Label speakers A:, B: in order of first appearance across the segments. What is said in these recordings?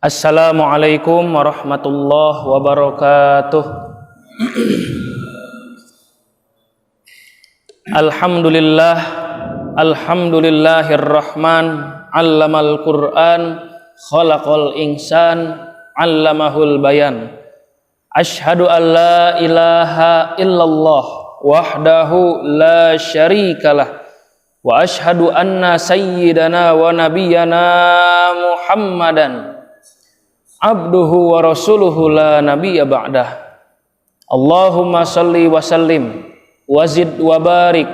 A: Assalamualaikum warahmatullahi wabarakatuh. Alhamdulillah, alhamdulillahirrahman, allamal Qur'an, khalaqal insan, allamahul bayan. Ashhadu an la ilaha illallah wahdahu la syarikalah wa ashhadu anna sayyidana wa nabiyyana Muhammadan abduhu wa rasuluhu la nabiyya ba'dah. Allahumma salli wa sallim wa zid wa barik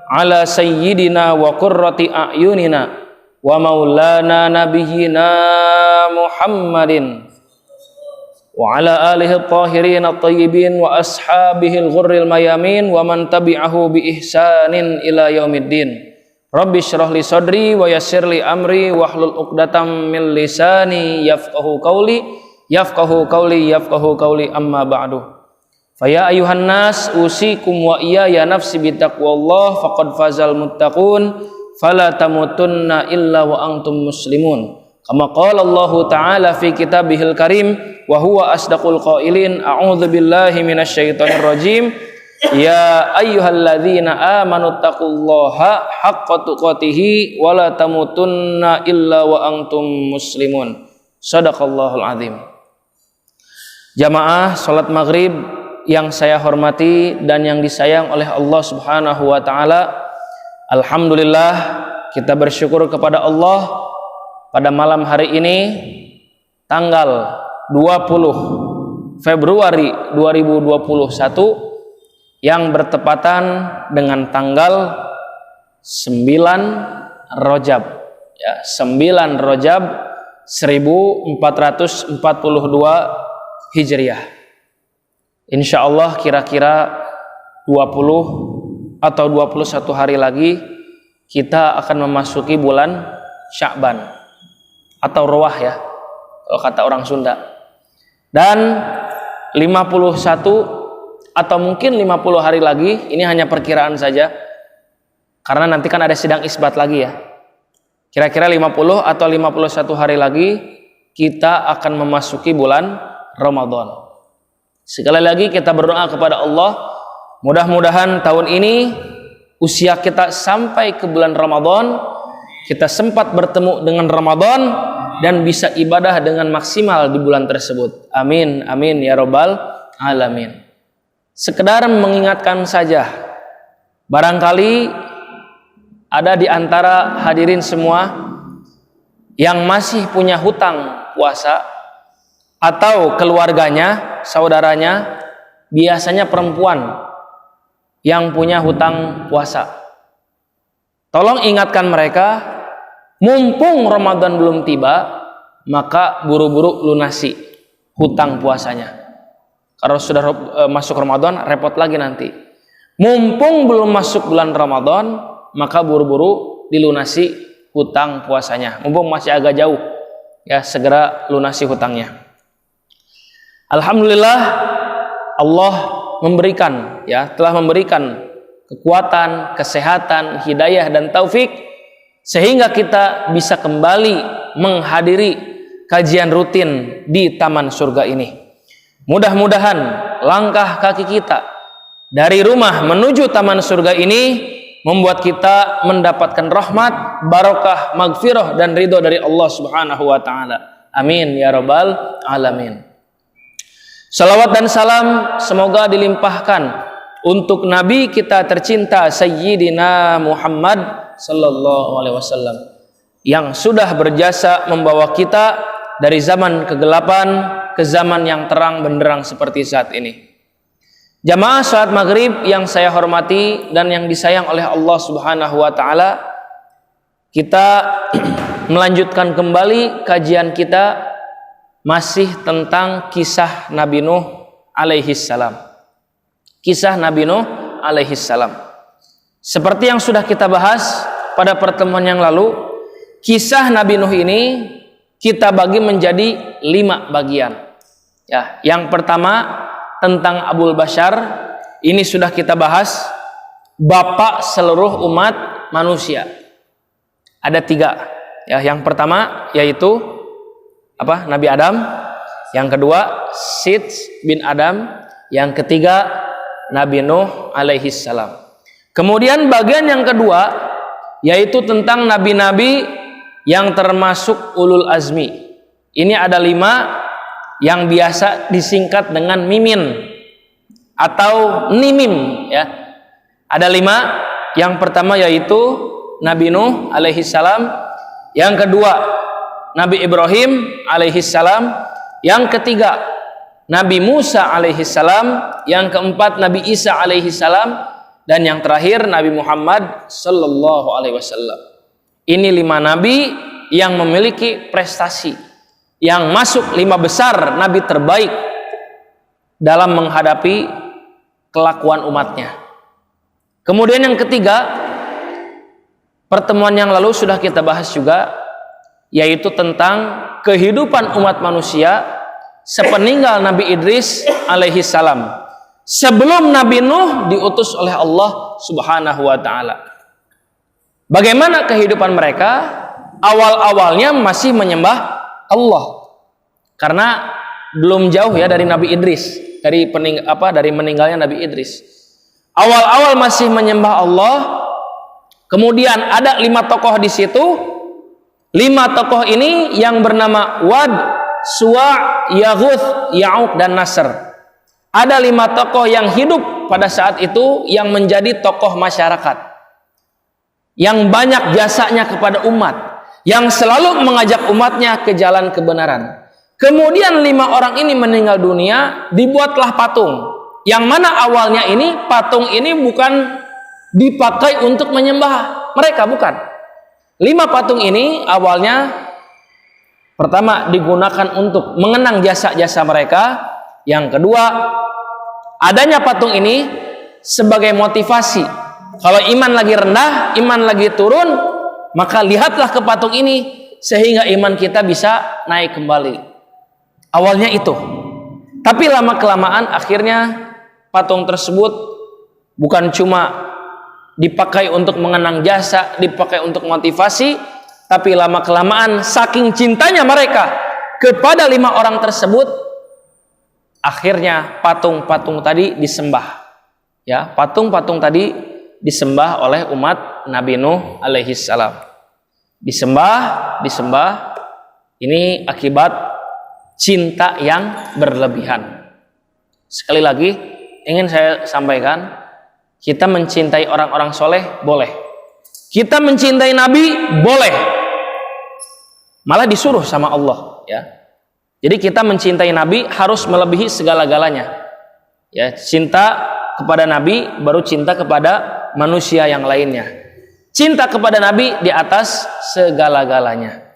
A: ala sayyidina wa qurrati a'yunina wa maulana nabiyyina Muhammadin wa ala alihi at-tahirin at-tayyibin wa ashabihi al-ghurril mayamin wa man tabi'ahu bi ihsanin ila yaumiddin. Rabbi syrah li sadri wa yassir li amri wahlul 'uqdatam min lisani yafqahu qawli amma ba'du. Fa ya ayuhan nas usikum wa iyaya nafsi bittaqwallah faqad fazal muttaqun fala tamutunna illa wa antum muslimun. Kama qala Allah ta'ala fi kitabihil karim wa huwa asdaqul qailin a'udzu billahi minasyaitonir rajim. Ya ayyuhalladzina amanu taqullaha haqqa tuqatih wa la tamutunna illa wa antum muslimun. Shadaqallahul azim. Jamaah salat maghrib yang saya hormati dan yang disayang oleh Allah Subhanahu wa taala. Alhamdulillah kita bersyukur kepada Allah pada malam hari ini tanggal 20 Februari 2021 yang bertepatan dengan tanggal 9 Rajab ya, 9 Rajab 1442 Hijriah. Insyaallah kira-kira 20 atau 21 hari lagi kita akan memasuki bulan Sya'ban atau Rawah ya kalau kata orang Sunda. Dan 51 atau mungkin 50 hari lagi, ini hanya perkiraan saja karena nanti kan ada sidang isbat lagi ya. Kira-kira 50 atau 51 hari lagi kita akan memasuki bulan Ramadan. Sekali lagi kita berdoa kepada Allah, mudah-mudahan tahun ini usia kita sampai ke bulan Ramadan, kita sempat bertemu dengan Ramadan dan bisa ibadah dengan maksimal di bulan tersebut. Amin, amin ya rabbal alamin. Sekedar mengingatkan saja, barangkali ada di antara hadirin semua yang masih punya hutang puasa atau keluarganya, saudaranya, biasanya perempuan yang punya hutang puasa. Tolong ingatkan mereka, mumpung Ramadan belum tiba, maka buru-buru lunasi hutang puasanya. Kalau sudah masuk Ramadan repot lagi nanti. Mumpung belum masuk bulan Ramadan, maka buru-buru dilunasi hutang puasanya. Mumpung masih agak jauh, ya segera lunasi hutangnya. Alhamdulillah Allah memberikan ya, telah memberikan kekuatan, kesehatan, hidayah dan taufik sehingga kita bisa kembali menghadiri kajian rutin di Taman Surga ini. Mudah-mudahan langkah kaki kita dari rumah menuju Taman Surga ini membuat kita mendapatkan rahmat, barokah, magfirah dan ridho dari Allah Subhanahu wa taala. Amin ya rabbal alamin. Salawat dan salam semoga dilimpahkan untuk Nabi kita tercinta Sayyidina Muhammad sallallahu alaihi wasallam yang sudah berjasa membawa kita dari zaman kegelapan ke zaman yang terang benderang seperti saat ini. Jamaah salat maghrib yang saya hormati dan yang disayang oleh Allah Subhanahu wa taala, kita melanjutkan kembali kajian kita masih tentang kisah Nabi Nuh alaihi salam. Kisah Nabi Nuh alaihi salam. Seperti yang sudah kita bahas pada pertemuan yang lalu, kisah Nabi Nuh ini kita bagi menjadi 5 bagian. Ya, yang pertama tentang Abul Bashar, ini sudah kita bahas, bapak seluruh umat manusia. Ada 3. Ya, yang pertama yaitu Nabi Adam, yang kedua Sith bin Adam, yang ketiga Nabi Nuh alaihi salam. Kemudian bagian yang kedua yaitu tentang nabi-nabi yang termasuk ulul azmi. Ini ada 5 yang biasa disingkat dengan mimin atau nimim ya. Ada 5. Yang pertama yaitu Nabi Nuh alaihi salam, yang kedua Nabi Ibrahim alaihi salam, yang ketiga Nabi Musa alaihi salam, yang keempat Nabi Isa alaihi salam, dan yang terakhir Nabi Muhammad sallallahu alaihi wasallam. Ini 5 nabi yang memiliki prestasi, yang masuk 5 besar nabi terbaik dalam menghadapi kelakuan umatnya. Kemudian yang ketiga, pertemuan yang lalu sudah kita bahas juga, yaitu tentang kehidupan umat manusia sepeninggal Nabi Idris alaihi salam, sebelum Nabi Nuh diutus oleh Allah Subhanahu wa taala. Bagaimana kehidupan mereka? Awal-awalnya masih menyembah Allah. Karena belum jauh ya dari Nabi Idris, dari meninggalnya Nabi Idris. Awal-awal masih menyembah Allah. Kemudian ada 5 tokoh di situ. 5 tokoh ini yang bernama Wad, Suwa', Yaghuth, Ya'uq, dan Nasr. Ada 5 tokoh yang hidup pada saat itu yang menjadi tokoh masyarakat, yang banyak jasanya kepada umat, yang selalu mengajak umatnya ke jalan kebenaran. Kemudian 5 orang ini meninggal dunia, dibuatlah patung. Yang mana awalnya ini patung ini bukan dipakai untuk menyembah mereka, bukan. 5 patung ini awalnya pertama digunakan untuk mengenang jasa-jasa mereka. Yang kedua, adanya patung ini sebagai motivasi. Kalau iman lagi rendah, iman lagi turun, maka lihatlah ke patung ini sehingga iman kita bisa naik kembali. Awalnya itu. Tapi lama-kelamaan akhirnya patung tersebut bukan cuma dipakai untuk mengenang jasa, dipakai untuk motivasi, tapi lama-kelamaan saking cintanya mereka kepada 5 orang tersebut, akhirnya patung-patung tadi disembah. Ya, patung-patung tadi disembah oleh umat Nabi Nuh alaihi salam. Disembah. Ini akibat cinta yang berlebihan. Sekali lagi ingin saya sampaikan, kita mencintai orang-orang soleh boleh, kita mencintai Nabi boleh, malah disuruh sama Allah ya. Jadi kita mencintai Nabi harus melebihi segala-galanya ya. Cinta kepada Nabi baru cinta kepada manusia yang lainnya. Cinta kepada Nabi di atas segala-galanya.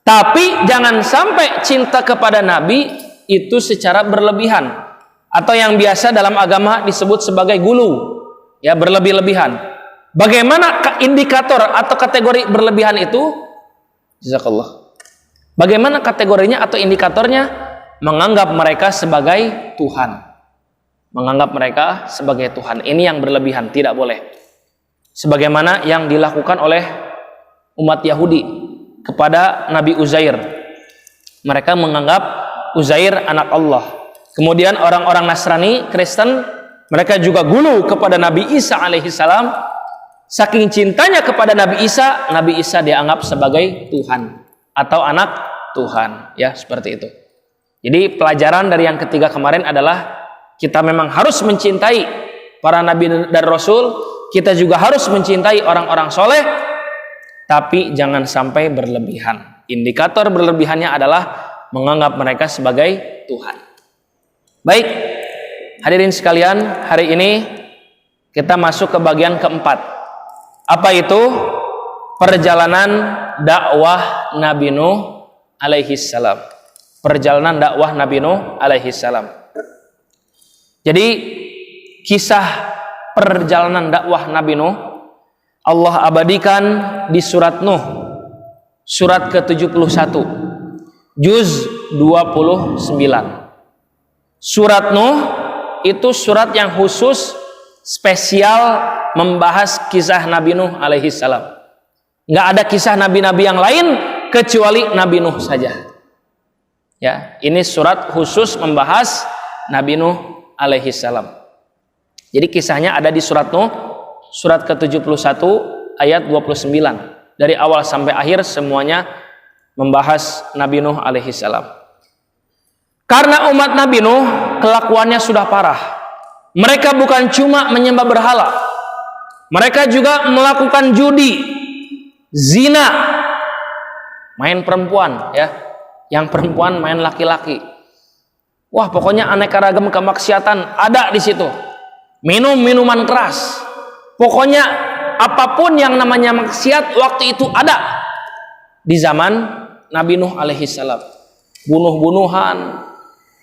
A: Tapi jangan sampai cinta kepada Nabi itu secara berlebihan, atau yang biasa dalam agama disebut sebagai gulu, ya, berlebih-lebihan. Bagaimana indikator atau kategori berlebihan itu? Jazakallah. Bagaimana kategorinya atau indikatornya? Menganggap mereka sebagai Tuhan. Menganggap mereka sebagai Tuhan. Ini yang berlebihan, tidak boleh. Sebagaimana yang dilakukan oleh umat Yahudi kepada Nabi Uzair. Mereka menganggap Uzair anak Allah. Kemudian orang-orang Nasrani, Kristen, mereka juga gulu kepada Nabi Isa alaihi salam. Saking cintanya kepada Nabi Isa dianggap sebagai Tuhan atau anak Tuhan, ya, seperti itu. Jadi pelajaran dari yang ketiga kemarin adalah kita memang harus mencintai para nabi dan rasul, kita juga harus mencintai orang-orang soleh, tapi jangan sampai berlebihan. Indikator berlebihannya adalah menganggap mereka sebagai Tuhan. Baik, hadirin sekalian, hari ini kita masuk ke bagian keempat. Apa itu? Perjalanan dakwah Nabi Nuh alaihi salam. Perjalanan dakwah Nabi Nuh alaihi salam. Jadi kisah perjalanan dakwah Nabi Nuh Allah abadikan di surat Nuh, surat ke-71, juz 29. Surat Nuh itu surat yang khusus spesial membahas kisah Nabi Nuh alaihi salam. Nggak ada kisah nabi-nabi yang lain kecuali Nabi Nuh saja. Ya, ini surat khusus membahas Nabi Nuh alaihi salam. Jadi kisahnya ada di surat Nuh, surat ke-71 ayat 29. Dari awal sampai akhir semuanya membahas Nabi Nuh alaihi salam. Karena umat Nabi Nuh kelakuannya sudah parah. Mereka bukan cuma menyembah berhala, mereka juga melakukan judi, zina, main perempuan, ya, yang perempuan main laki-laki. Wah, pokoknya aneka ragam kemaksiatan ada di situ. Minum minuman keras, pokoknya apapun yang namanya maksiat waktu itu ada di zaman Nabi Nuh alaihi salam. Bunuh-bunuhan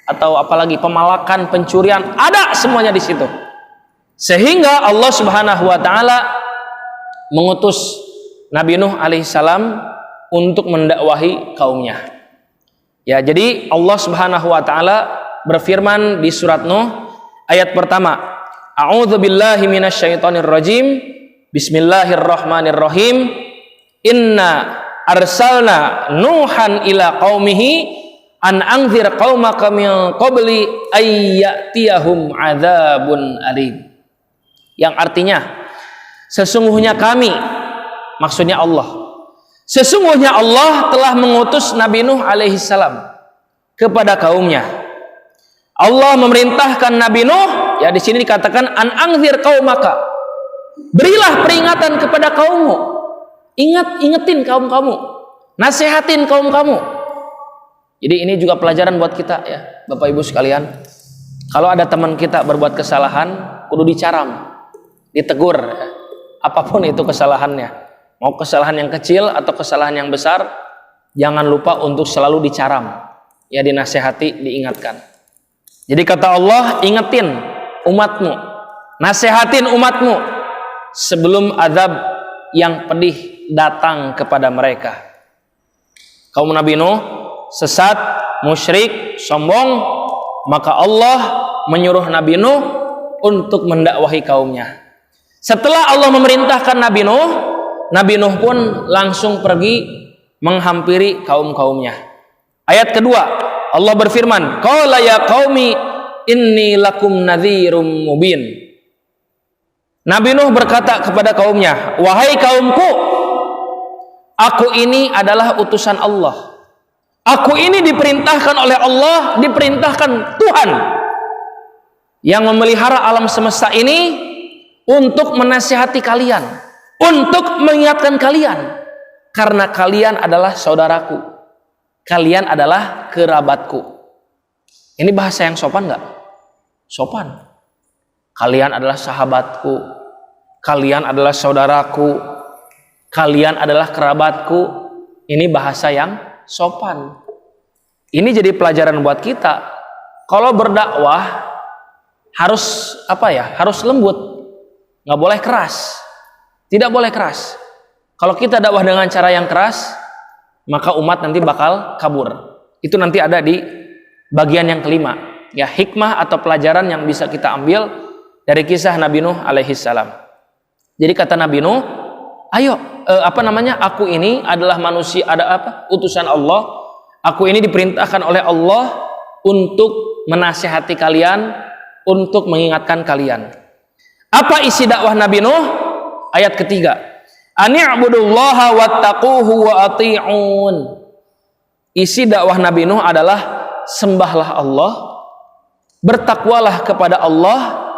A: atau apalagi pemalakan, pencurian, ada semuanya di situ. Sehingga Allah Subhanahu wa taala mengutus Nabi Nuh alaihi salam untuk mendakwahi kaumnya. Ya, jadi Allah Subhanahu wa taala berfirman di surat Nuh ayat pertama, A'udzubillahi minasyaitonir rajim. Bismillahirrahmanirrahim. Inna arsalna Nuhan ila qaumihi an anzir qaumaka min qabli ayyatiyahum adzabun alim. Yang artinya, sesungguhnya kami, maksudnya Allah, sesungguhnya Allah telah mengutus Nabi Nuh alaihi salam kepada kaumnya. Allah memerintahkan Nabi Nuh, ya di sini dikatakan an anzir qaumaka. Berilah peringatan kepada kaummu. Ingetin kaum kamu, nasihatin kaum kamu. Jadi ini juga pelajaran buat kita, ya Bapak Ibu sekalian. Kalau ada teman kita berbuat kesalahan, kudu dicaram, ditegur, ya. Apapun itu kesalahannya, mau kesalahan yang kecil atau kesalahan yang besar, jangan lupa untuk selalu dicaram, ya, dinasehati, diingatkan. Jadi kata Allah, ingetin umatmu, nasehatin umatmu sebelum azab yang pedih datang kepada mereka. Kaum Nabi Nuh sesat, musyrik, sombong, maka Allah menyuruh Nabi Nuh untuk mendakwahi kaumnya. Setelah Allah memerintahkan Nabi Nuh pun langsung pergi menghampiri kaum-kaumnya. Ayat kedua, Allah berfirman, qala ya qaumi inni lakum nadhirum mubin. Nabi Nuh berkata kepada kaumnya, wahai kaumku, aku ini adalah utusan Allah. Aku ini diperintahkan oleh Allah, diperintahkan Tuhan yang memelihara alam semesta ini untuk menasihati kalian, untuk mengingatkan kalian, karena kalian adalah saudaraku, kalian adalah kerabatku. Ini bahasa yang sopan nggak? Sopan. Kalian adalah sahabatku, kalian adalah saudaraku, kalian adalah kerabatku. Ini bahasa yang sopan. Ini jadi pelajaran buat kita. Kalau berdakwah harus apa ya? Harus lembut. Nggak boleh keras. Tidak boleh keras. Kalau kita dakwah dengan cara yang keras, maka umat nanti bakal kabur. Itu nanti ada di bagian yang kelima. Ya, hikmah atau pelajaran yang bisa kita ambil dari kisah Nabi Nuh alaihi salam. Jadi kata Nabi Nuh, ayo, aku ini adalah manusia, utusan Allah. Aku ini diperintahkan oleh Allah untuk menasihati kalian, untuk mengingatkan kalian. Apa isi dakwah Nabi Nuh? Ayat ketiga. Ani'budullaha wattaquhu wa ati'un. Isi dakwah Nabi Nuh adalah sembahlah Allah, bertakwalah kepada Allah,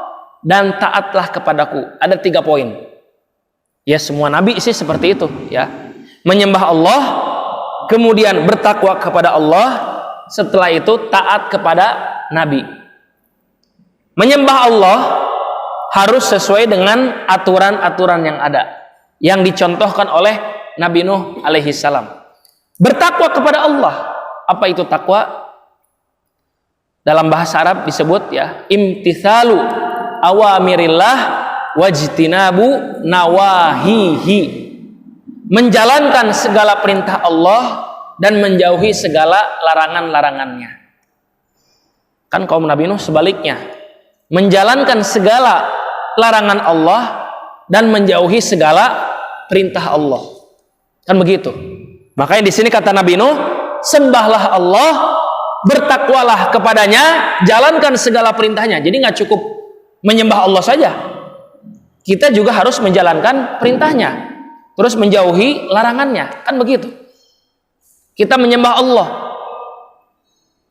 A: dan taatlah kepadaku. Ada 3 poin. Ya, semua nabi sih seperti itu, ya. Menyembah Allah, kemudian bertakwa kepada Allah, setelah itu taat kepada nabi. Menyembah Allah harus sesuai dengan aturan-aturan yang ada, yang dicontohkan oleh Nabi Nuh alaihi salam. Bertakwa kepada Allah. Apa itu takwa? Dalam bahasa Arab disebut, ya, imtithalu awamirillah wajtinabu nawahihi. Menjalankan segala perintah Allah dan menjauhi segala larangan-larangannya. Kan kaum Nabi Nuh sebaliknya, menjalankan segala larangan Allah dan menjauhi segala perintah Allah. Kan begitu. Makanya di sini kata Nabi Nuh, sembahlah Allah, bertakwalah kepadanya, jalankan segala perintahnya. Jadi nggak cukup menyembah Allah saja, kita juga harus menjalankan perintahnya, terus menjauhi larangannya, kan begitu. Kita menyembah Allah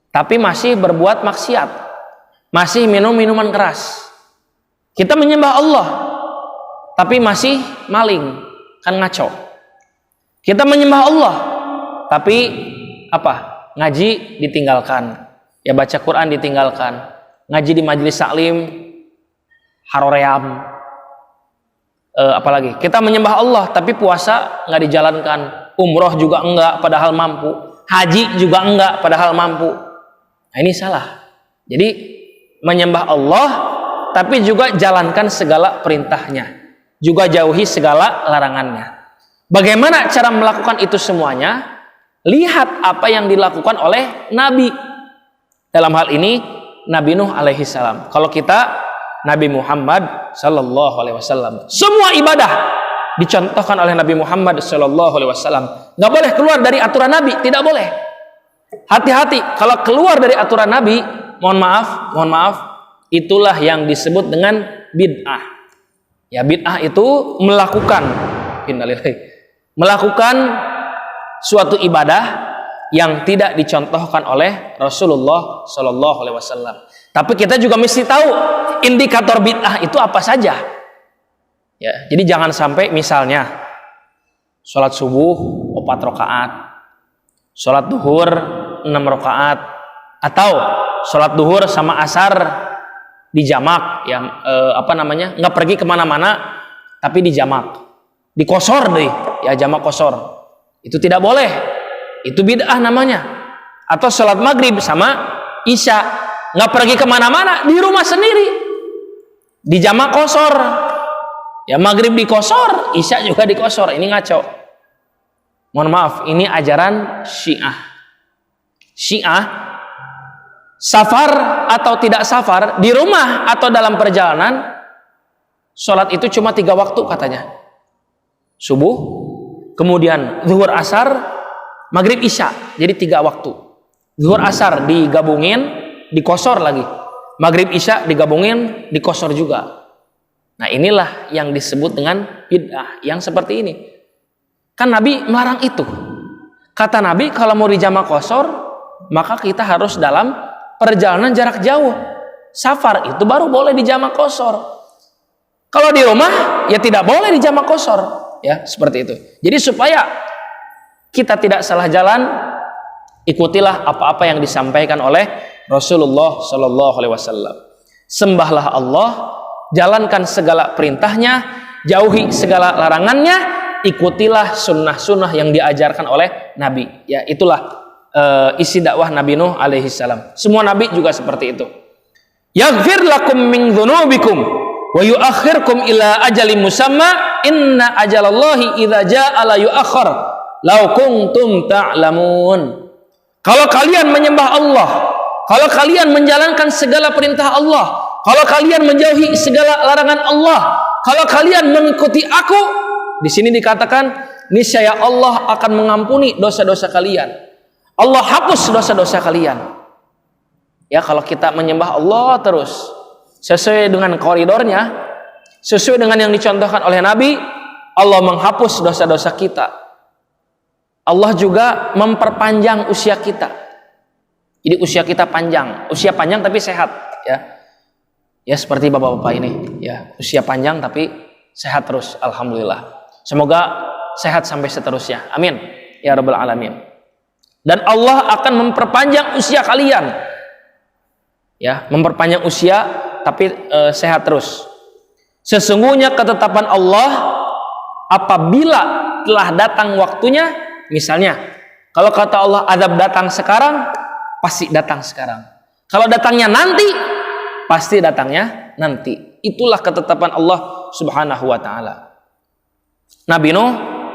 A: tapi masih berbuat maksiat, masih minum minuman keras. Kita menyembah Allah tapi masih maling, kan ngaco. Kita menyembah Allah tapi apa? Ngaji ditinggalkan, ya baca Quran ditinggalkan, ngaji di majelis taklim haroream. Apalagi kita menyembah Allah tapi puasa nggak dijalankan, umroh juga enggak padahal mampu, haji juga enggak padahal mampu. Nah, ini salah. Jadi menyembah Allah tapi juga jalankan segala perintahnya, juga jauhi segala larangannya. Bagaimana cara melakukan itu semuanya? Lihat apa yang dilakukan oleh Nabi. Dalam hal ini Nabi Nuh alaihi salam. Kalau kita Nabi Muhammad sallallahu alaihi wasallam. Semua ibadah dicontohkan oleh Nabi Muhammad sallallahu alaihi wasallam. Enggak boleh keluar dari aturan Nabi, tidak boleh. Hati-hati kalau keluar dari aturan Nabi, mohon maaf, itulah yang disebut dengan bid'ah. Ya, bid'ah itu melakukan suatu ibadah yang tidak dicontohkan oleh Rasulullah sallallahu alaihi wasallam. Tapi kita juga mesti tahu indikator bid'ah itu apa saja. Ya, jadi jangan sampai misalnya sholat subuh 4 rakaat, sholat duhur 6 rakaat, atau sholat duhur sama asar dijamak, ya nggak pergi kemana-mana tapi dijamak, dikosor deh, ya jamak kosor. Itu tidak boleh, itu bid'ah namanya. Atau sholat maghrib sama isya, nggak pergi kemana-mana, di rumah sendiri, di jamak kosor, ya maghrib dikosor, isya juga dikosor. Ini ngaco. Mohon maaf, ini ajaran Syiah. Safar atau tidak safar, di rumah atau dalam perjalanan, sholat itu cuma 3 waktu katanya. Subuh, kemudian zuhur asar, maghrib isya, jadi 3 waktu. Zuhur asar digabungin, dikosor lagi. Maghrib isya digabungin, dikosor juga. Nah, inilah yang disebut dengan bid'ah yang seperti ini. Kan Nabi melarang itu. Kata Nabi, kalau mau dijamak kosor, maka kita harus dalam perjalanan jarak jauh. Safar itu baru boleh dijamak kosor. Kalau di rumah, ya tidak boleh dijamak kosor. Ya, seperti itu. Jadi supaya kita tidak salah jalan, ikutilah apa-apa yang disampaikan oleh Rasulullah Shallallahu Alaihi Wasallam. Sembahlah Allah, jalankan segala perintahnya, jauhi segala larangannya, ikutilah sunnah-sunnah yang diajarkan oleh Nabi. Ya, itulah isi dakwah Nabi Nuh alaihi salam. Semua Nabi juga seperti itu. Yaghfir lakum min dzunubikum wa yuakhirkum ila ajalin musamma inna ajalallahi idza jaa la yuakhkhar law kuntum ta'lamun. Kalau kalian menyembah Allah, kalau kalian menjalankan segala perintah Allah, kalau kalian menjauhi segala larangan Allah, kalau kalian mengikuti aku, di sini dikatakan niscaya Allah akan mengampuni dosa-dosa kalian. Allah hapus dosa-dosa kalian. Ya, kalau kita menyembah Allah terus sesuai dengan koridornya, sesuai dengan yang dicontohkan oleh Nabi, Allah menghapus dosa-dosa kita. Allah juga memperpanjang usia kita. Jadi usia kita panjang, usia panjang tapi sehat, ya. Ya seperti bapak-bapak ini, ya, usia panjang tapi sehat terus, alhamdulillah. Semoga sehat sampai seterusnya. Amin ya rabbal alamin. Dan Allah akan memperpanjang usia kalian, ya, memperpanjang usia tapi sehat terus. Sesungguhnya ketetapan Allah apabila telah datang waktunya, misalnya kalau kata Allah azab datang sekarang, pasti datang sekarang. Kalau datangnya nanti, pasti datangnya nanti. Itulah ketetapan Allah Subhanahu wa taala. Nabi Nuh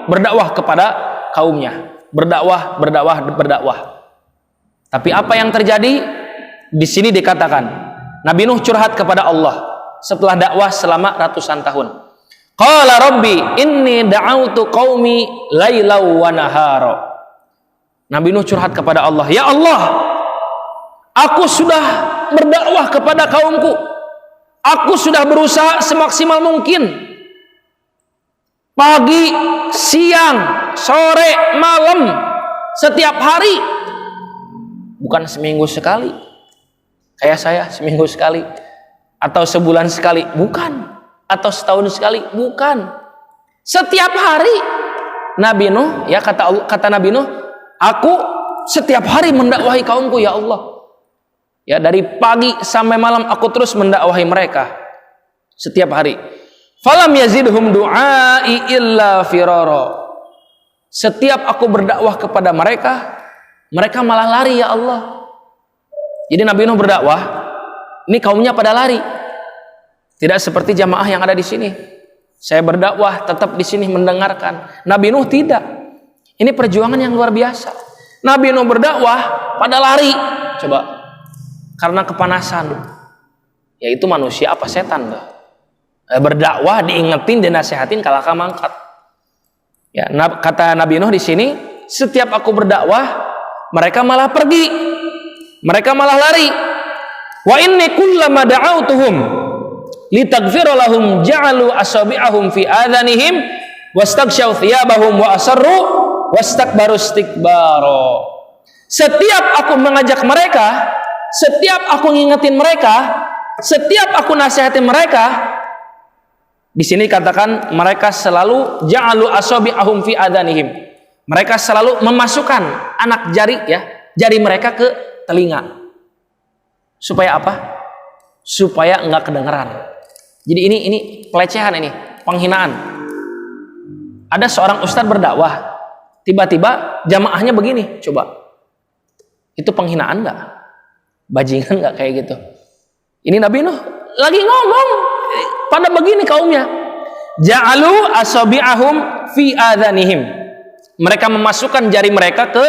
A: berdakwah kepada kaumnya. Berdakwah. Tapi apa yang terjadi? Di sini dikatakan Nabi Nuh curhat kepada Allah setelah dakwah selama ratusan tahun. Qala rabbi inni da'autu qaumi lailaw wa nahara. Nabi Nuh curhat kepada Allah, ya Allah, Aku sudah berdakwah kepada kaumku. Aku sudah berusaha semaksimal mungkin. Pagi, siang, sore, malam, setiap hari. Bukan seminggu sekali. Kayak saya seminggu sekali. Atau sebulan sekali. Bukan. Atau setahun sekali. Bukan. Setiap hari. Nabi Nuh, ya kata Nabi Nuh, aku setiap hari mendakwahi kaumku ya Allah. Ya, dari pagi sampai malam aku terus mendakwahi mereka setiap hari. Falam yazidhum du'ai illa firara. Setiap aku berdakwah kepada mereka, mereka malah lari ya Allah. Jadi Nabi Nuh berdakwah, ini kaumnya pada lari. Tidak seperti jamaah yang ada di sini. Saya berdakwah tetap di sini mendengarkan. Nabi Nuh tidak. Ini perjuangan yang luar biasa. Nabi Nuh berdakwah pada lari. Coba. Karena kepanasan. Yaitu manusia apa setan tuh? Berdakwah diingetin, dinasehatin kalah mangkat. Ya, kata Nabi Nuh di sini, setiap aku berdakwah, mereka malah pergi. Mereka malah lari. Wa inni kullama da'awtuhum litaghfira lahum ja'alu asabi'ahum fi adhanihim wastaghshaw thiyabahum wa asarru wastakbaru istikbara. Setiap aku mengajak mereka, setiap aku ngingetin mereka, setiap aku nasihatin mereka, di sini katakan mereka selalu ja'alu asabi'ahum fi adhanihim. Mereka selalu memasukkan anak jari, ya, jari mereka ke telinga. Supaya apa? Supaya enggak kedengeran. Jadi ini pelecehan, ini penghinaan. Ada seorang ustadz berdakwah, tiba-tiba jamaahnya begini, coba. Itu penghinaan enggak? Bajingan nggak kayak gitu? Ini Nabi Nuh lagi ngomong pada begini kaumnya. Ja'alu asabi'ahum fi adhanihim. Mereka memasukkan jari mereka ke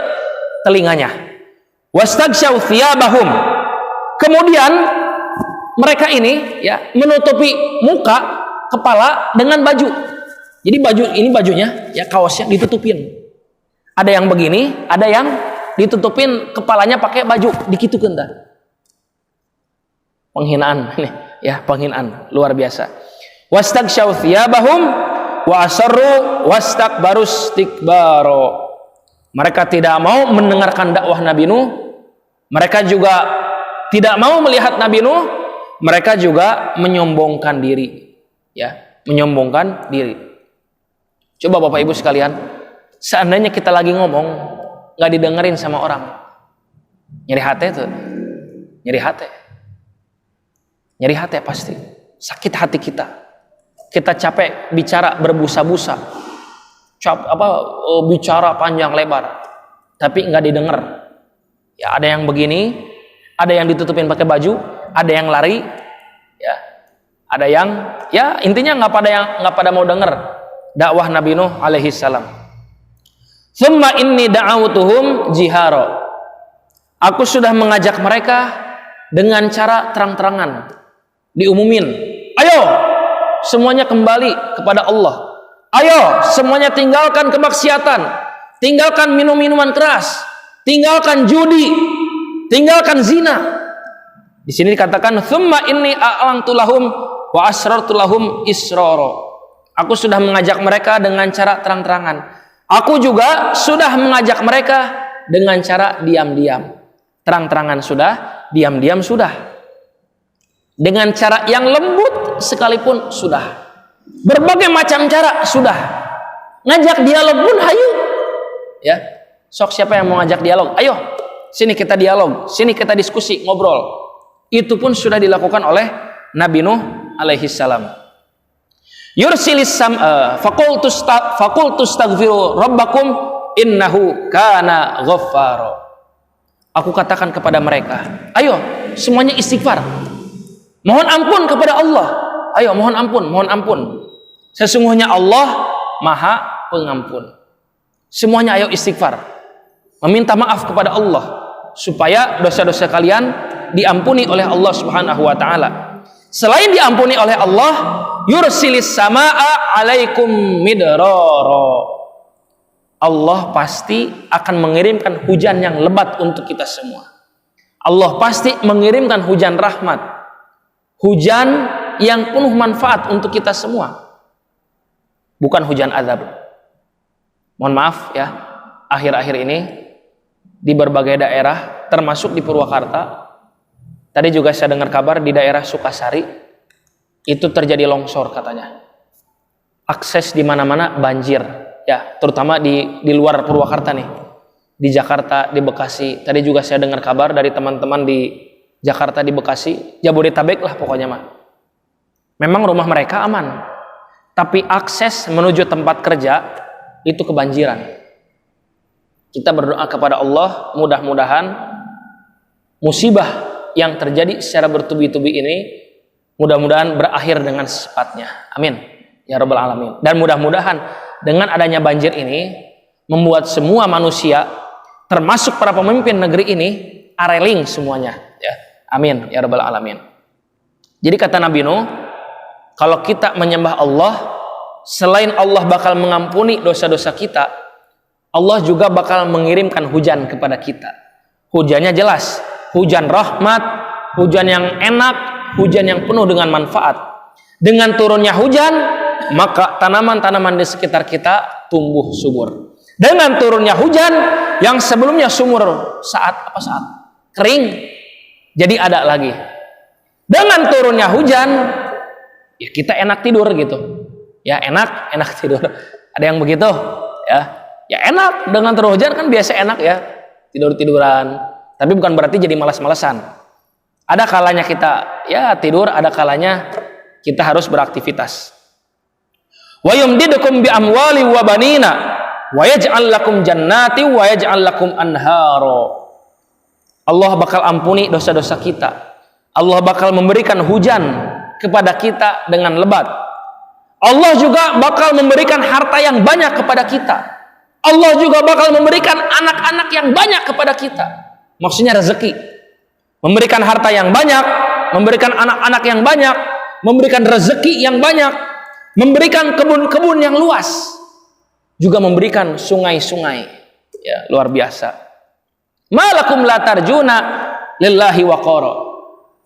A: telinganya. Wastaghshaw thiyabahum. Kemudian mereka ini ya menutupi muka, kepala dengan baju. Jadi baju ini bajunya ya kaosnya ditutupin. Ada yang begini, ada yang ditutupin kepalanya pakai baju, dikitukeun dah. Penghinaan nih, ya penghinaan luar biasa. Wastaghshaw thiyabahum wa asarru wastakbaru istikbara. Mereka tidak mau mendengarkan dakwah Nabi Nuh. Mereka juga tidak mau melihat Nabi Nuh. Mereka juga menyombongkan diri, ya, menyombongkan diri. Coba Bapak Ibu sekalian, seandainya kita lagi ngomong nggak didengerin sama orang, nyeri hati tuh, nyeri hati pasti, sakit hati kita capek bicara berbusa-busa, bicara panjang lebar, tapi nggak didengar. Ya ada yang begini, ada yang ditutupin pakai baju, ada yang lari, ya, ada yang, ya intinya nggak pada mau denger dakwah Nabi Nuh alaihi salam. Thumma inni da'awtuhum jihara. Aku sudah mengajak mereka dengan cara terang-terangan, diumumin. Ayo, semuanya kembali kepada Allah. Ayo, semuanya tinggalkan kemaksiatan, tinggalkan minum-minuman keras, tinggalkan judi, tinggalkan zina. Di sini dikatakan thumma inni a'lantu lahum wa asrartu lahum israra. Aku sudah mengajak mereka dengan cara terang-terangan. Aku juga sudah mengajak mereka dengan cara diam-diam. Terang-terangan sudah, diam-diam sudah. Dengan cara yang lembut sekalipun sudah. Berbagai macam cara sudah. Ngajak dialog pun hayu. Ya. Sok siapa yang mau ngajak dialog? Ayo, sini kita dialog, sini kita diskusi, ngobrol. Itu pun sudah dilakukan oleh Nabi Nuh alaihi salam. Yursilis faqultu astaghfiru rabbakum innahu kana ghaffara. Aku katakan kepada mereka, ayo semuanya istighfar. Mohon ampun kepada Allah. Ayo mohon ampun. Sesungguhnya Allah Maha Pengampun. Semuanya ayo istighfar. Meminta maaf kepada Allah supaya dosa-dosa kalian diampuni oleh Allah Subhanahu wa taala. Selain diampuni oleh Allah, yursilis samaa alaikum midrara. Allah pasti akan mengirimkan hujan yang lebat untuk kita semua. Allah pasti mengirimkan hujan rahmat, hujan yang penuh manfaat untuk kita semua, bukan hujan azab. Mohon maaf ya, akhir-akhir ini di berbagai daerah, termasuk di Purwakarta, tadi juga saya dengar kabar di daerah Sukasari itu terjadi longsor katanya. Akses di mana-mana banjir, ya, terutama di luar Purwakarta nih, di Jakarta, di Bekasi. Tadi juga saya dengar kabar dari teman-teman di Jakarta, di Bekasi, Jabodetabek lah pokoknya mah. Memang rumah mereka aman, tapi akses menuju tempat kerja itu kebanjiran. Kita berdoa kepada Allah, mudah-mudahan musibah yang terjadi secara bertubi-tubi ini mudah-mudahan berakhir dengan secepatnya. Amin ya rabbal alamin. Dan mudah-mudahan dengan adanya banjir ini membuat semua manusia, termasuk para pemimpin negeri ini, areling semuanya ya. Amin ya rabbal alamin. Jadi kata Nabi Nuh, kalau kita menyembah Allah, selain Allah bakal mengampuni dosa-dosa kita, Allah juga bakal mengirimkan hujan kepada kita. Hujannya jelas, hujan rahmat, hujan yang enak, hujan yang penuh dengan manfaat. Dengan turunnya hujan, maka tanaman-tanaman di sekitar kita tumbuh subur. Dengan turunnya hujan yang sebelumnya sumur saat kering, jadi ada lagi. Dengan turunnya hujan, ya kita enak tidur gitu. Ya enak tidur. Ada yang begitu, ya. Ya enak dengan turun hujan kan biasa enak ya, tidur-tiduran. Tapi bukan berarti jadi malas-malasan. Ada kalanya kita ya tidur, ada kalanya kita harus beraktivitas. Wa yumdidukum bi amwali wa banina wa yaj'al lakum jannati wa yaj'al lakum anharo. Allah bakal ampuni dosa-dosa kita. Allah bakal memberikan hujan kepada kita dengan lebat. Allah juga bakal memberikan harta yang banyak kepada kita. Allah juga bakal memberikan anak-anak yang banyak kepada kita. Maksudnya rezeki. Memberikan harta yang banyak, memberikan anak-anak yang banyak, memberikan rezeki yang banyak, memberikan kebun-kebun yang luas, juga memberikan sungai-sungai. Ya, luar biasa. Malakum la tarjuna lillahi waqara.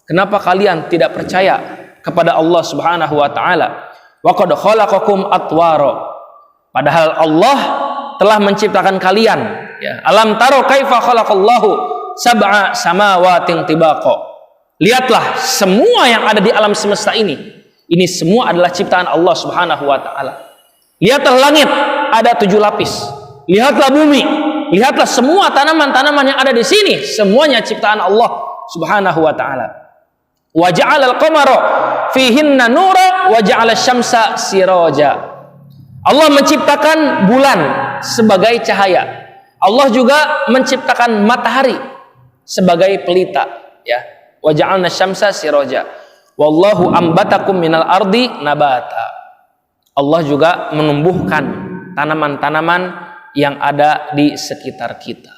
A: Kenapa kalian tidak percaya kepada Allah Subhanahu wa taala? Wa qad khalaqakum atwara. Padahal Allah telah menciptakan kalian, ya. Alam taro kaifa khalaqallahu sab'a samawatin tibaqa. Lihatlah semua yang ada di alam semesta ini semua adalah ciptaan Allah Subhanahu wa taala. Lihatlah langit ada 7 lapis. Lihatlah bumi, lihatlah semua tanaman-tanaman yang ada di sini, semuanya ciptaan Allah Subhanahu wa taala. Wa ja'alal qamara fihinna nura wa ja'ala syamsa siraja. Allah menciptakan bulan sebagai cahaya. Allah juga menciptakan matahari sebagai pelita, ya. Wa ja'alna syamsa siraja. Wallahu ambatakum minal ardi nabata. Allah juga menumbuhkan tanaman-tanaman yang ada di sekitar kita.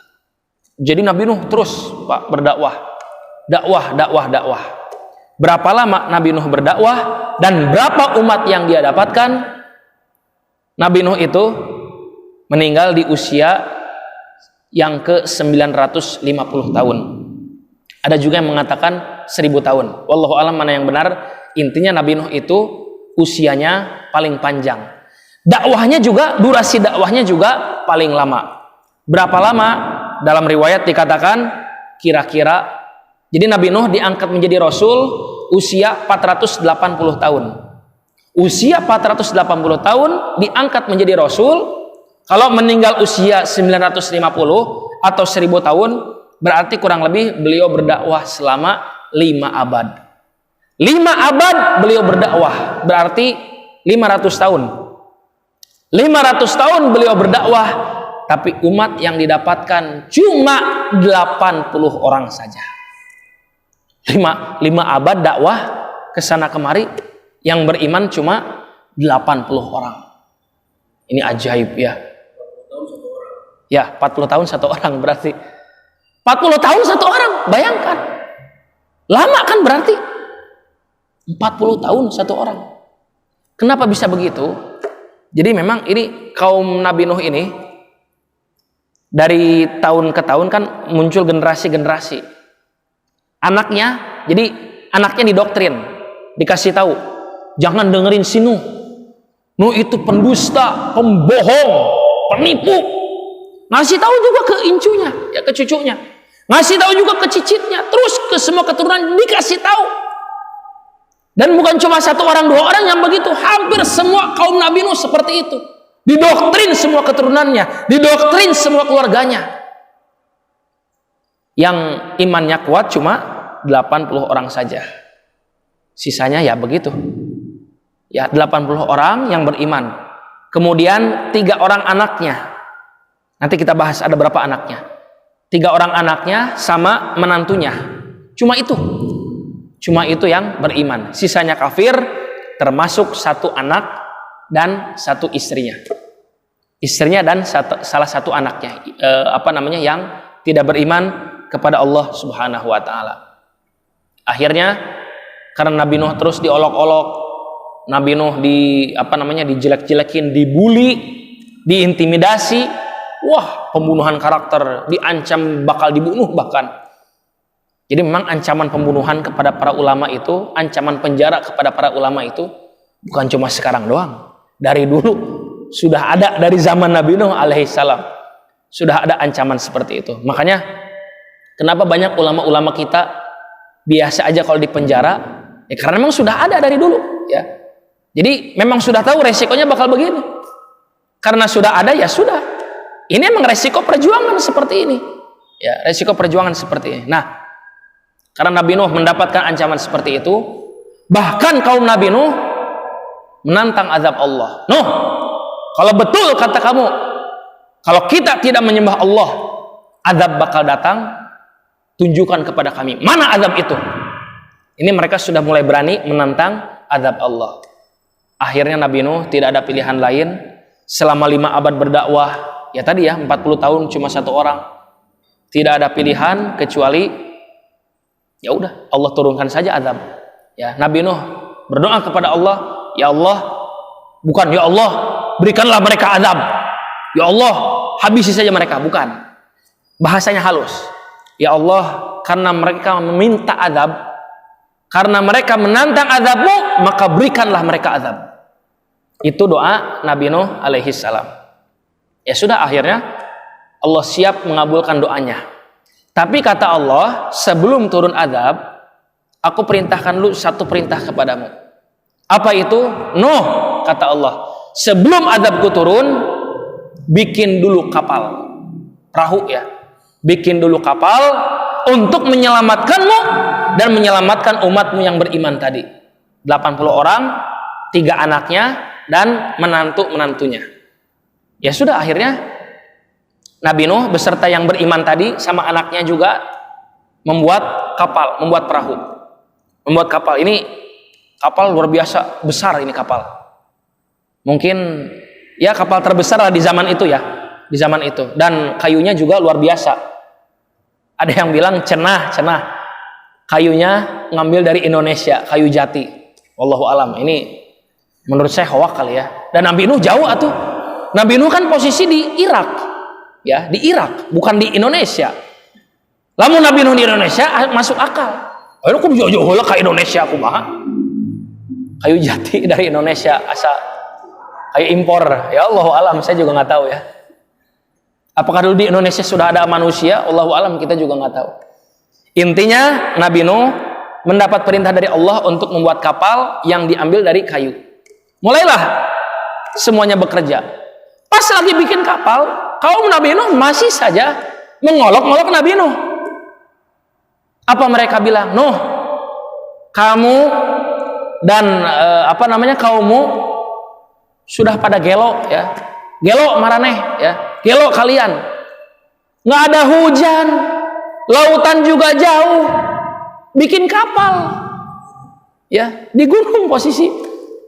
A: Jadi Nabi Nuh terus Pak berdakwah. Dakwah. Berapa lama Nabi Nuh berdakwah dan berapa umat yang dia dapatkan? Nabi Nuh itu meninggal di usia yang ke-950 tahun. Ada juga yang mengatakan 1000 tahun. Wallahu alam mana yang benar. Intinya Nabi Nuh itu usianya paling panjang. Dakwahnya juga, durasi dakwahnya juga paling lama. Berapa lama? Dalam riwayat dikatakan kira-kira, jadi Nabi Nuh diangkat menjadi Rasul usia 480 tahun. Usia 480 tahun diangkat menjadi Rasul. Kalau meninggal usia 950 atau 1000 tahun, berarti kurang lebih beliau berdakwah selama 5 abad. 5 abad beliau berdakwah, berarti 500 tahun. 500 tahun beliau berdakwah, tapi umat yang didapatkan cuma 80 orang saja. 5 abad dakwah kesana kemari, yang beriman cuma 80 orang. Ini ajaib ya. Ya, 40 tahun satu orang berarti. 40 tahun satu orang, bayangkan. Lama kan berarti? 40 tahun satu orang. Kenapa bisa begitu? Jadi memang ini kaum Nabi Nuh ini dari tahun ke tahun kan muncul generasi-generasi. Anaknya, jadi anaknya didoktrin, dikasih tahu, jangan dengerin si Nuh. Nuh itu pendusta, pembohong, penipu. Ngasih tahu juga ke incunya, ya ke cucunya. Ngasih tahu juga ke cicitnya, terus ke semua keturunan dikasih tahu. Dan bukan cuma satu orang, dua orang yang begitu, hampir semua kaum Nabi Nuh seperti itu. Didoktrin semua keturunannya, didoktrin semua keluarganya. Yang imannya kuat cuma 80 orang saja. Sisanya ya begitu. Ya 80 orang yang beriman. Kemudian 3 orang anaknya. Nanti kita bahas ada berapa anaknya. 3 orang anaknya sama menantunya. Cuma itu yang beriman. Sisanya kafir, termasuk 1 anak dan 1 istrinya. Istrinya dan salah satu anaknya. Yang tidak beriman kepada Allah Subhanahu wa taala. Akhirnya karena Nabi Nuh terus diolok-olok, Nabi Nuh dijelek-jelekin, dibully, diintimidasi, wah, pembunuhan karakter, diancam bakal dibunuh bahkan. Jadi memang ancaman pembunuhan kepada para ulama itu, ancaman penjara kepada para ulama itu bukan cuma sekarang doang. Dari dulu sudah ada, dari zaman Nabi Nuh alaihissalam sudah ada ancaman seperti itu. Makanya kenapa banyak ulama-ulama kita biasa aja kalau di penjara, ya karena memang sudah ada dari dulu, ya. Jadi memang sudah tahu resikonya bakal begini. Karena sudah ada, ya sudah. Ini memang resiko perjuangan seperti ini. Ya, resiko perjuangan seperti ini. Nah, karena Nabi Nuh mendapatkan ancaman seperti itu, bahkan kaum Nabi Nuh menantang azab Allah. Nuh, kalau betul kata kamu, kalau kita tidak menyembah Allah, azab bakal datang, tunjukkan kepada kami. Mana azab itu? Ini mereka sudah mulai berani menantang azab Allah. Akhirnya Nabi Nuh tidak ada pilihan lain. Selama 5 abad berdakwah, ya tadi ya, 40 tahun cuma 1 orang. Tidak ada pilihan kecuali ya udah, Allah turunkan saja azab. Ya, Nabi Nuh berdoa kepada Allah, ya Allah, bukan ya Allah, berikanlah mereka azab. Ya Allah, habisi saja mereka, bukan. Bahasanya halus. Ya Allah, karena mereka meminta azab, karena mereka menantang azabmu, maka berikanlah mereka azab. Itu doa Nabi Nuh alaihi salam. Ya sudah, akhirnya Allah siap mengabulkan doanya. Tapi kata Allah, sebelum turun azab, aku perintahkan lu 1 perintah kepadamu. Apa itu? Nuh, kata Allah, sebelum azabku turun, bikin dulu kapal, perahu ya. Bikin dulu kapal untuk menyelamatkanmu dan menyelamatkan umatmu yang beriman tadi. 80 orang, 3 anaknya dan menantunya. Ya sudah, akhirnya Nabi Nuh beserta yang beriman tadi sama anaknya juga membuat kapal, membuat perahu. Membuat kapal. Ini kapal luar biasa besar, ini kapal. Mungkin ya kapal terbesar lah di zaman itu ya. Di zaman itu. Dan kayunya juga luar biasa. Ada yang bilang cenah. Kayunya ngambil dari Indonesia, kayu jati. Wallahu alam. Ini menurut saya hoak kali ya. Dan Nabi Nuh jauh atuh. Nabi Nuh kan posisi di Irak. Ya, di Irak, bukan di Indonesia. Lamun Nabi Nuh di Indonesia masuk akal. Ayo aku jauh-jauh lah ke Indonesia aku mah. Kayu jati dari Indonesia, asa kayu impor. Ya Allahu alam, saya juga nggak tahu ya. Apakah dulu di Indonesia sudah ada manusia? Allahu alam, kita juga nggak tahu. Intinya Nabi Nuh mendapat perintah dari Allah untuk membuat kapal yang diambil dari kayu. Mulailah semuanya bekerja. Pas lagi bikin kapal, kaum Nabi Nuh masih saja mengolok-olok Nabi Nuh. Apa mereka bilang? Nuh, kamu dan kaummu sudah pada gelo ya. Gelo maraneh ya. Gelo kalian. Nggak ada hujan, lautan juga jauh. Bikin kapal. Ya, di gunung posisi.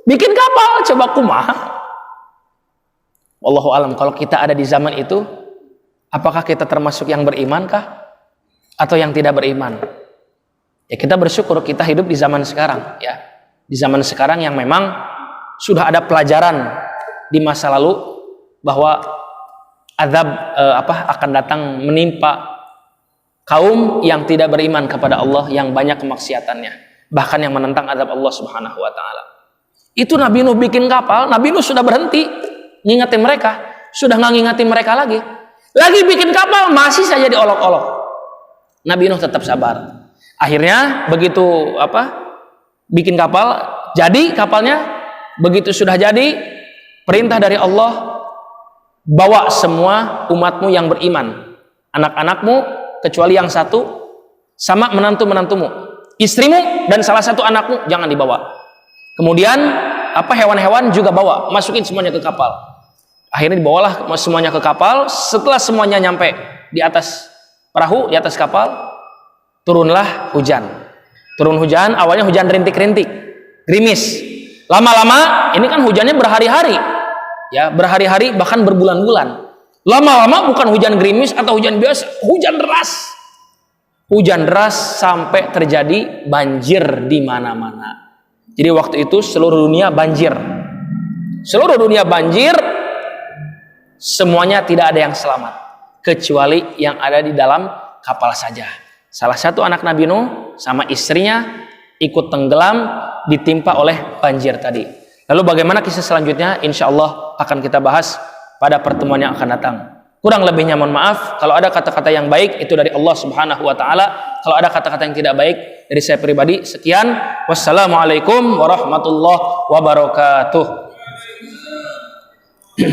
A: Bikin kapal, coba kumaha. Wallahu alam, kalau kita ada di zaman itu, apakah kita termasuk yang beriman kah? Atau yang tidak beriman? Ya kita bersyukur kita hidup di zaman sekarang ya. Di zaman sekarang yang memang sudah ada pelajaran di masa lalu bahwa azab akan datang menimpa kaum yang tidak beriman kepada Allah, yang banyak kemaksiatannya, bahkan yang menentang azab Allah Subhanahu wa taala. Itu Nabi Nuh bikin kapal, Nabi Nuh sudah berhenti ngingetin mereka, sudah nggak ngingetin mereka lagi bikin kapal, masih saja diolok-olok. Nabi Nuh tetap sabar. Akhirnya begitu bikin kapal, jadi kapalnya. Begitu sudah jadi, perintah dari Allah, bawa semua umatmu yang beriman, anak-anakmu kecuali yang satu, sama menantu-menantumu, istrimu dan salah satu anakmu jangan dibawa. Kemudian hewan-hewan juga bawa, masukin semuanya ke kapal. Akhirnya dibawalah semuanya ke kapal. Setelah semuanya nyampe di atas perahu, di atas kapal, turunlah hujan. Turun hujan, awalnya hujan rintik-rintik, gerimis. Lama-lama ini kan hujannya berhari-hari, ya berhari-hari bahkan berbulan-bulan. Lama-lama bukan hujan gerimis atau hujan biasa, hujan deras. Hujan deras sampai terjadi banjir di mana-mana. Jadi waktu itu seluruh dunia banjir. Seluruh dunia banjir, semuanya tidak ada yang selamat kecuali yang ada di dalam kapal saja. Salah satu anak Nabi Nuh sama istrinya ikut tenggelam, ditimpa oleh banjir tadi. Lalu bagaimana kisah selanjutnya? Insya Allah akan kita bahas pada pertemuan yang akan datang. Kurang lebihnya mohon maaf. Kalau ada kata-kata yang baik itu dari Allah Subhanahu wa taala. Kalau ada kata-kata yang tidak baik dari saya pribadi, sekian. Wassalamualaikum warahmatullahi wabarakatuh.